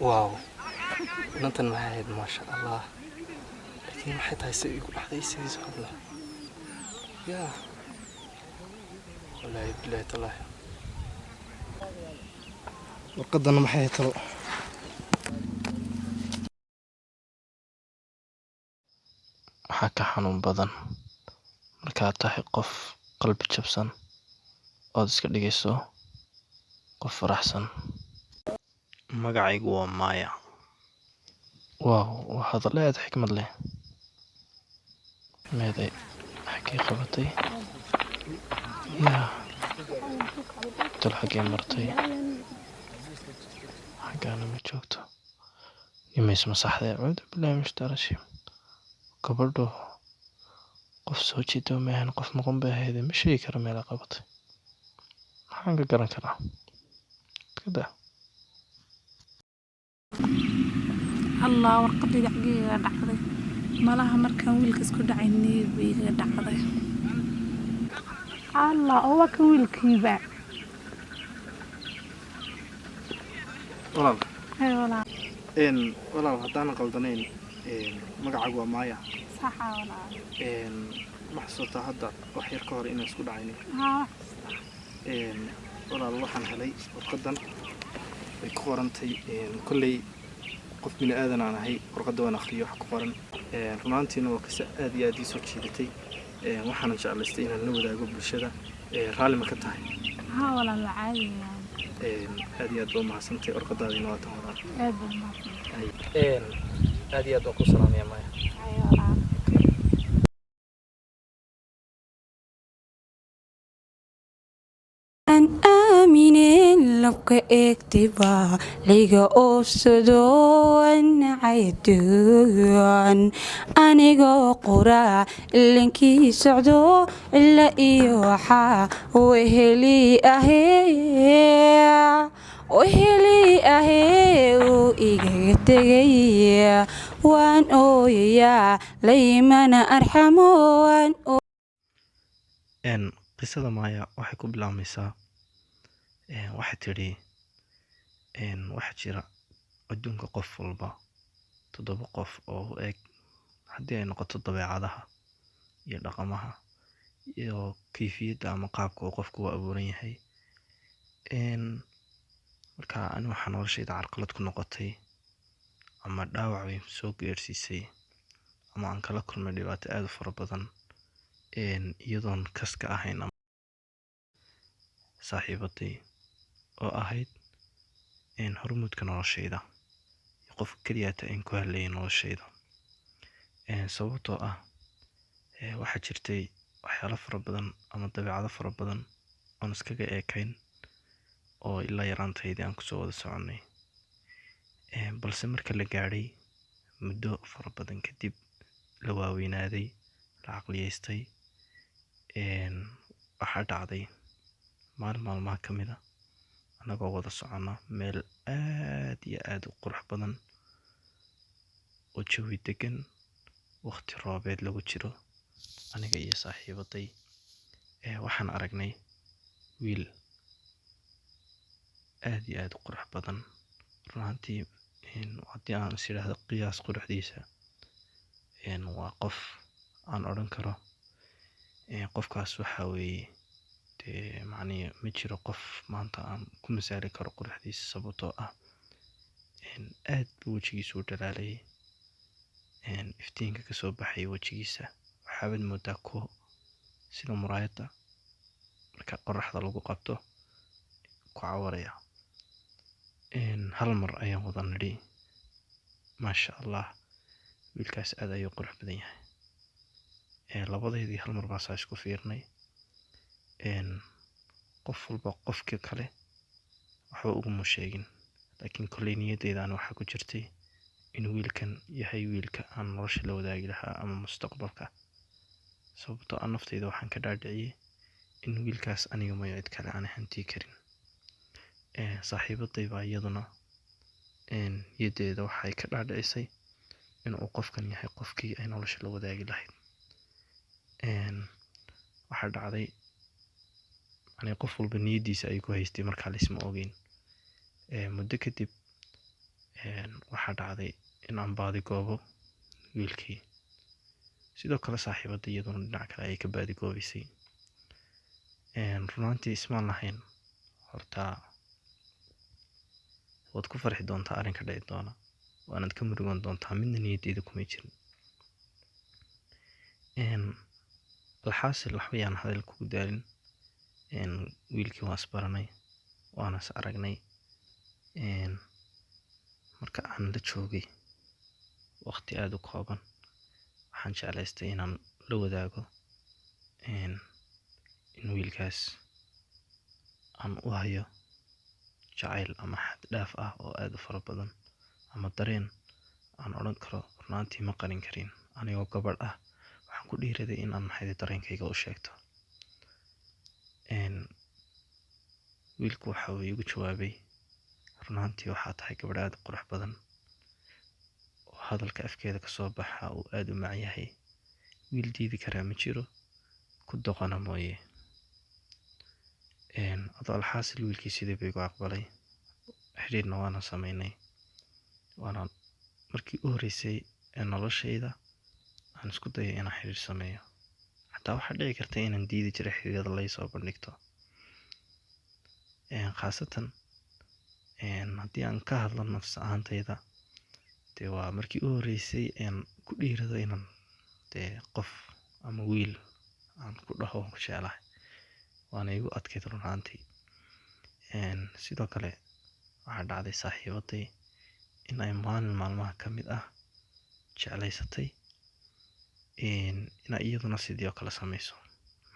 واو inantan maxay ahayd maasha allah laakiin maxay tahay si igu dhacday sidiis hadla yaa wallaahi bilaahi tallaahi warqadana maxay talo waxaa ka xanuun badan markaad tahay qof qalbi jabsan ood iska dhigayso qof faraxsan magacaygu waa Maya waaw waa hadallo aad xikmad leh meeday xagee qabatay yaa dal xagee martay xagaana ma joogto nimays masaxdee cuudu bilaahi min shaytaani rajiim gabadho qof soo jeedo maahan qof maqan bay ahayd ma sheegi karo meel ay qabatay maxaan ka garan karaa kada الله ورقدي دحقيقة دحقدي مالها مركان ويلك اسكو دعيني بيقى دحقدي الله هو كان ويلك يباع walaal هاي ولا walaal haddaan qaldanayn magacaagu waa Maya صح ولا ma xasuutaa hadda wax yar ka hor inaan isku dhacaynin ها walaal waxaan helay warqadan ay ku qorantay kolley qof bini aadan aan ahay warqadda waan akhriyo wax ku qoran runaantiina waa qisa aad iyo aad ii soo jiidatay waxaanan jeclaystay inaan la wadaago bulshada raalli ma ka tahay ها ولا العادي aad iyo aad baa mahadsantahay warqadaadiina waa tan walaal ابن ما aad iyo aad baan ku salaamaya Maya هاي ولا aan aaminin labka eegtiba liga oofsado nacayduun anigoo qoraa ilinkii socdo ila iyo waxaa weheli ahee uu igaga tegay waan ooyayaa laymana arxamo qisada Maya waxay ku bilaabmaysaa waxay tidhi waxaa jira adduunka qof walba 7 qof oo u eg haddii ay noqoto dabeecadaha iyo dhaqamaha iyo kayfiyadda ama qaabka uu qofku u abuuran yahay marka ani waxaa noloshayda carqalad ku noqotay ama dhaawac way soo gaarsiisay ama aan kala kulmay dhibaato aad u fara badan iyadoon kaska ahayn saaxiibaday oo ahayd hormuudka noloshayda qofka keliyaata aan ku hadlayay noloshayda sababtoo ah waxaa jirtay waxyaalo fara badan ama dabeecado fara badan oon iskaga eekayn oo ilaa yaraantaydii aan kusoo wada soconnay balse marka la gaadhay muddo fara badan kadib la waaweynaaday la caqliyaystay waxaa dhacday maalin maalmaha ka mid a annagoo wada soconna meel aad iyo aad u qurux badan oo jawi degan waqti roobeed lagu jiro aniga iyo saaxiibaday waxaan aragnay wiil aad iyo aad u qurux badan runtii haddii aan is idhaahdo qiyaas quruxdiisa waa qof aan odhan karo qofkaas waxaa weeye dee macnihii ma jiro qof maanta aan ku masaali karo quruxdiisa sababtoo ah aad buu wejigiisu u dhalaalayay iftiinka ka soo baxaya wejigiisa waxaabad moodaa ko sida muraayadda marka qorraxda lagu qabto ku cawaraya hal mar ayaan wada nidhi maasha allah wiilkaas aad ayuu qurux badan yahay labadeedii hal mar baasaa isku fiirnay qof walba qofka kale waxba uguma sheegin laakiin kolley niyadeydaana waxaa ku jirtay in wiilkan yahay wiilka aan nolosha la wadaagi lahaa ama mustaqbalka sababtoo ah nafteyda waxaan ka dhaadhiciyey in wiilkaas aniga mayo cid kale aan hantii karin saaxiibaday baa iyaduna niyadeeda waxay ka dhaadhicisay inuu qofkan yahay qofkii ay nolosha la wadaagi lahayd waxaa dhacday qof walba niyadiisa ay ku haystay markaa laisma ogeyn muddo kadib waxaa dhacday in aan baadigoobo wiilkii. Sidoo kale saaxiibada iyaduna dhinac kale ayay ka baadigoobaysay. Run ahaantii ismaan lahayn horta waad ku farxi doontaa arrinka dhici doona, waanaad ka murugoon doontaa, midna niyaddeeda kumay jirin. alxaasil waxba yaan hadal kugu daalin. Wiilkii waan isbaranay, waana is aragnay. Marka aan la joogay waqti aad u kooban, waxaan jeclaystay inaan la wadaago in wiilkaas aan u hayo jacayl ama xad dhaaf ah oo aad u fara badan, ama dareen aan odhan karo run ahaantii ma qarin karin. Anigoo gabadh ah waxaan ku dhiiraday in aan dareenkayga u sheegto. Wiilku waxa uu igu jawaabay, run ahaantii waxaa tahay gabadh aad u qurux badan oo hadalka afkeeda ka soo baxa uu aad u macaan yahay. Wiil diidi karaa ma jiro, ku doqona mooye. Adoo alxaasil wiilkii sidii bay igu aqbalay, xiriirna waana samaynay. Waana markii u horreysay ee noloshayda aan isku dayay inaan xiriir sameeyo. Xataa waxaa dhici karta inaan diidi jiray xiriirada la soo bandhigto. Khaasatan haddii aan ka hadlo nafs ahaantayda, dee waa markii u horreysay aan ku dhiirado inaan qof ama wiil aan ku dhaho waan ku jeclahay. Waana igu adkayd run ahaantii. Sidoo kale waxaa dhacday saaxiibaday in ay maalin maalmaha ka mid ah jeclaysatay inay iyaduna sidii oo kale samayso.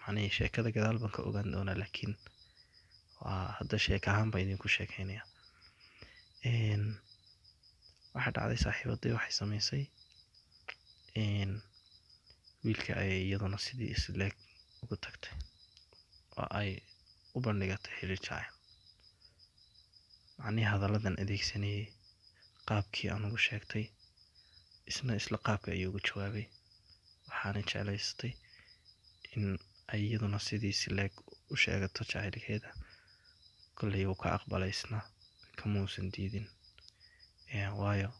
Macnihii sheekada gadaal baan ka ogaan doonaa, laakiin waa hadda sheeko ahaan baan idinku sheekaynaya. Waxaa dhacday saaxiibaday waxay samaysay wiilka ayay iyaduna sidii isleeg ugu tagtay oo ay u bandhigatay xiriir jacayl. Macnihii hadalladan adeegsanayay, qaabkii aan ugu sheegtay, isla qaabka ayuu ugu jawaabay. Waxaana jeclaysatay in ay iyaduna sidii isleeg u sheegato jacaylkeeda. Kolley wuu ka aqbalay, isna kama uusan diidin. Waayo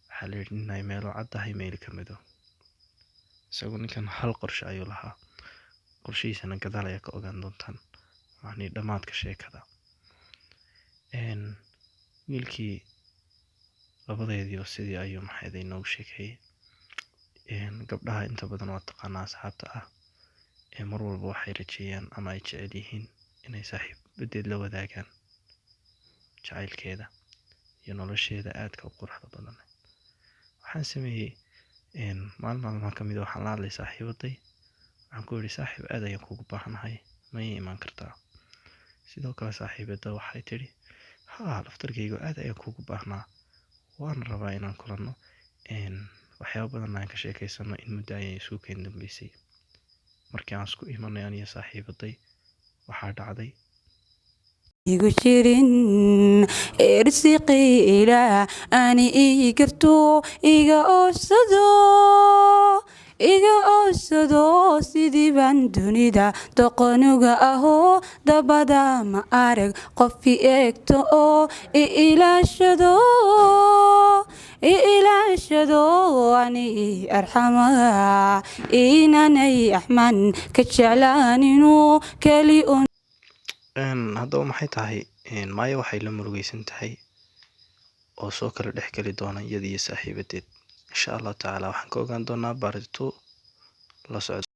waxaa la yidhi nin ay meel u caddahay meel ka mido. Isagu ninkan hal qorshe ayuu lahaa, qorshihiisana gadaal ayaa ka ogaan doontaan, macnihii dhammaadka sheekada. Wiilkii labadeediiba sidii ayuu inoogu sheekeeyey. Gabdhaha inta badan waa taqaanaa asxaabta ah, mar walba waxay rajeeyaan ama ay jecel yihiin inay saaxiibadeed la wadaagaan jacaylkeeda iyo nolosheeda aadka u quruxda badan. Waxaan sameeyey maalin maalmaha ka mid ah waxaan la hadlay saaxiibaday. Waxaan ku yidhi saaxiib aad ayaan kuugu baahanahay, ma ii imaan kartaa? Sidoo kale saaxiibada waxay tidhi haa, laftarkayga aad ayaan kuugu baahnaa, waan rabaa inaan kulanno. Waxyaabo badan ayaan ka sheekaysano, in muddo ayay isugu keen dambeysay. Markii aan isku imanay aniyo saaxiibaday, waxaa dhacday igu jirin irsiqii ilaah ani ii garto iga oosado sidii baan dunida doqonuga ahoo dabada ma arag qofi eegto oo i ilaashado ani arxama inanay axman ka jeclaaninu keli un. haddaba maxay tahay Maya waxay la murugaysan tahay oo soo kala dhex geli doona iyada iyo saaxiibadeed. Insha Allah tacaala waxaan ka ogaan doonaa part 2 la socda.